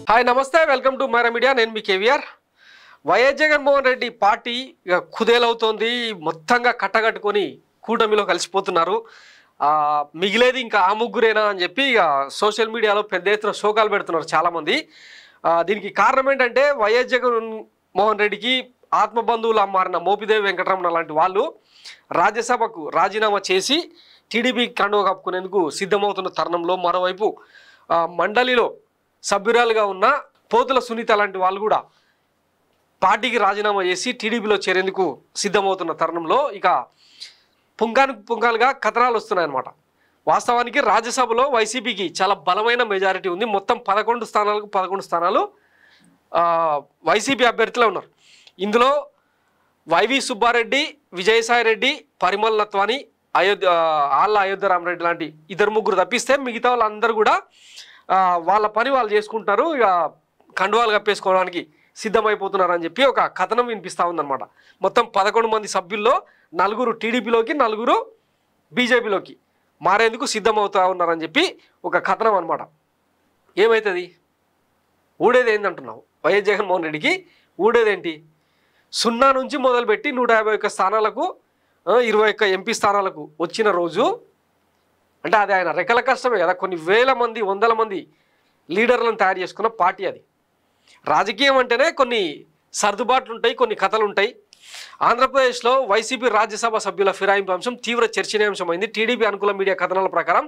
Hi నమస్తే welcome to Myra media. నేను మీ KVR. YS Jaganmohan Reddy party కుదేలవుతోంది. మొత్తంగా కట్టగట్టుకొని కూటమిలో కలిసిపోతున్నారు. మిగిలేది ఇంకా ఆ ముగ్గురేనా అని చెప్పి ఇక సోషల్ మీడియాలో పెద్ద ఎత్తున శోకాలు పెడుతున్నారు చాలామంది. దీనికి కారణం ఏంటంటే వైఎస్ జగన్మోహన్ రెడ్డికి ఆత్మబంధువులా మారిన మోపిదేవి వెంకటరమణ లాంటి వాళ్ళు రాజ్యసభకు రాజీనామా చేసి టీడీపీ కండువ కప్పుకునేందుకు సిద్ధమవుతున్న తరుణంలో మరోవైపు మండలిలో సభ్యురాలుగా ఉన్న పోతుల సునీత లాంటి వాళ్ళు కూడా పార్టీకి రాజీనామా చేసి టీడీపీలో చేరేందుకు సిద్ధమవుతున్న తరుణంలో ఇక పుంగాలుగా కథనాలు వస్తున్నాయన్నమాట. వాస్తవానికి రాజ్యసభలో వైసీపీకి చాలా బలమైన మెజారిటీ ఉంది. మొత్తం 11 స్థానాలు వైసీపీ అభ్యర్థులే ఉన్నారు. ఇందులో వైవి సుబ్బారెడ్డి, విజయసాయిరెడ్డి, పరిమల్ నత్వాని, అయోధ్య రామరెడ్డి లాంటి ఇద్దరు ముగ్గురు తప్పిస్తే మిగతా వాళ్ళందరూ కూడా వాళ్ళ పని వాళ్ళు చేసుకుంటున్నారు. ఇక కండువాలు కప్పేసుకోవడానికి సిద్ధమైపోతున్నారు అని చెప్పి ఒక కథనం వినిపిస్తూ ఉందన్నమాట. మొత్తం 11 మంది సభ్యుల్లో 4 టీడీపీలోకి 4 బీజేపీలోకి మారేందుకు సిద్ధమవుతూ ఉన్నారని చెప్పి ఒక కథనం అనమాట. ఏమవుతుంది? ఊడేది ఏంటంటున్నావు? వైఎస్ జగన్మోహన్ రెడ్డికి ఊడేదేంటి? 0 నుంచి మొదలుపెట్టి 151 స్థానాలకు 21 ఎంపీ స్థానాలకు వచ్చిన రోజు అంటే అది ఆయన రెక్కల కష్టమే కదా. కొన్ని వేల మంది, వందల మంది లీడర్లను తయారు చేసుకున్న పార్టీ అది. రాజకీయం అంటేనే కొన్ని సర్దుబాట్లు ఉంటాయి, కొన్ని కథలు ఉంటాయి. ఆంధ్రప్రదేశ్లో వైసీపీ రాజ్యసభ సభ్యుల ఫిరాయింపు అంశం తీవ్ర చర్చనీయాంశమైంది. టీడీపీ అనుకూల మీడియా కథనాల ప్రకారం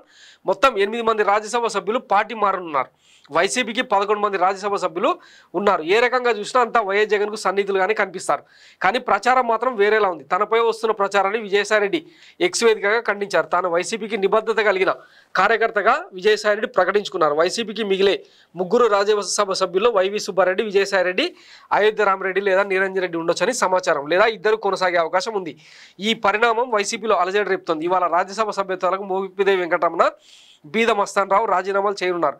మొత్తం 8 మంది రాజ్యసభ సభ్యులు పార్టీ మారనున్నారు. వైసీపీకి 11 మంది రాజ్యసభ సభ్యులు ఉన్నారు. ఏ రకంగా చూసినా అంతా వైఎస్ జగన్కు సన్నిహితులుగానే కనిపిస్తారు. కానీ ప్రచారం మాత్రం వేరేలా ఉంది. తనపై వస్తున్న ప్రచారాన్ని విజయసాయిరెడ్డి ఎక్స్ వేదికగా ఖండించారు. తాను వైసీపీకి నిబద్ధత కలిగిన కార్యకర్తగా విజయసాయిరెడ్డి ప్రకటించుకున్నారు. వైసీపీకి మిగిలే 3 రాజ్యసభ సభ్యుల్లో వైవి సుబ్బారెడ్డి, విజయసాయిరెడ్డి, అయోధ్య రామరెడ్డి లేదా నిరంజన్ రెడ్డి ఉండొచ్చని సమాచారం. లేదా ఇద్దరు కొనసాగే అవకాశం ఉంది. ఈ పరిణామం వైసీపీలో అలజడి రేపుతోంది. ఇవాళ రాజ్యసభ సభ్యత్వాలకు మోపిదేవి వెంకటరమణ, బీద మస్తాన్ రావు రాజీనామాలు చేయనున్నారు.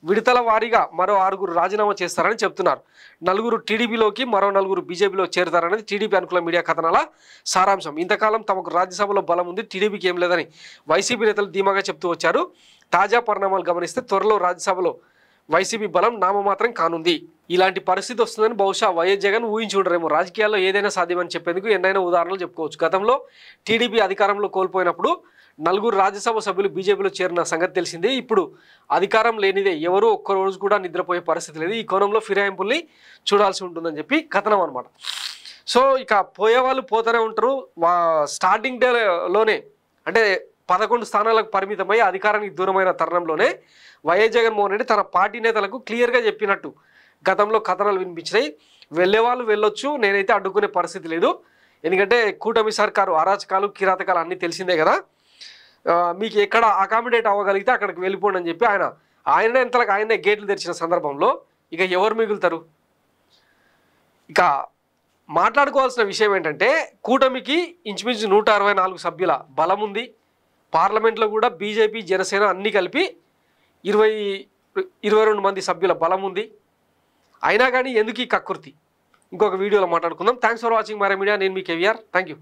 విడతల వారీగా మరో 6 రాజీనామా చేస్తారని చెప్తున్నారు. 4 టీడీపీలోకి, మరో 4 బీజేపీలో చేరుతారనేది టీడీపీ అనుకూల మీడియా కథనాల సారాంశం. ఇంతకాలం తమకు రాజ్యసభలో బలం ఉంది, టీడీపీకి ఏం లేదని వైసీపీ నేతలు ధీమాగా చెప్తూ వచ్చారు. తాజా పరిణామాలు గమనిస్తే త్వరలో రాజ్యసభలో వైసీపీ బలం నామమాత్రం కానుంది. ఇలాంటి పరిస్థితి వస్తుందని బహుశా వైఎస్ జగన్ ఊహించి ఉండరేమో. రాజకీయాల్లో ఏదైనా సాధ్యమని చెప్పేందుకు ఎన్నైనా ఉదాహరణలు చెప్పుకోవచ్చు. గతంలో టీడీపీ అధికారంలో కోల్పోయినప్పుడు 4 రాజ్యసభ సభ్యులు బీజేపీలో చేరిన సంగతి తెలిసిందే. ఇప్పుడు అధికారం లేనిదే ఎవరూ ఒక్కరోజు కూడా నిద్రపోయే పరిస్థితి లేదు. ఈ కోణంలో ఫిరాయింపుల్ని చూడాల్సి ఉంటుందని చెప్పి కథనం అనమాట. సో ఇక పోయేవాళ్ళు పోతూనే ఉంటారు. స్టార్టింగ్ డేలోనే అంటే 11 స్థానాలకు పరిమితమై అధికారానికి దూరమైన తరుణంలోనే వైఎస్ జగన్మోహన్ రెడ్డి తన పార్టీ నేతలకు క్లియర్గా చెప్పినట్టు గతంలో కథనాలు వినిపించినాయి. వెళ్ళేవాళ్ళు వెళ్ళొచ్చు, నేనైతే అడ్డుకునే పరిస్థితి లేదు. ఎందుకంటే కూటమి సర్కారు అరాచకాలు, కిరాతకాలు అన్నీ తెలిసిందే కదా. మీకు ఎక్కడ అకామిడేట్ అవ్వగలిగితే అక్కడికి వెళ్ళిపోండి అని చెప్పి ఆయననే ఎంతలకు ఆయనే గేట్లు తెరిచిన సందర్భంలో ఇక ఎవరు మిగులుతారు? ఇక మాట్లాడుకోవాల్సిన విషయం ఏంటంటే కూటమికి ఇంచుమించు 164 సభ్యుల బలం ఉంది. పార్లమెంట్లో కూడా బీజేపీ, జనసేన అన్నీ కలిపి 22 మంది సభ్యుల బలం ఉంది. అయినా కానీ ఎందుకు ఈ కక్కుర్తి? ఇంకొక వీడియోలో మాట్లాడుకుందాం. Thanks for watching Myra media. నేను మీ కేవీఆర్. Thank you.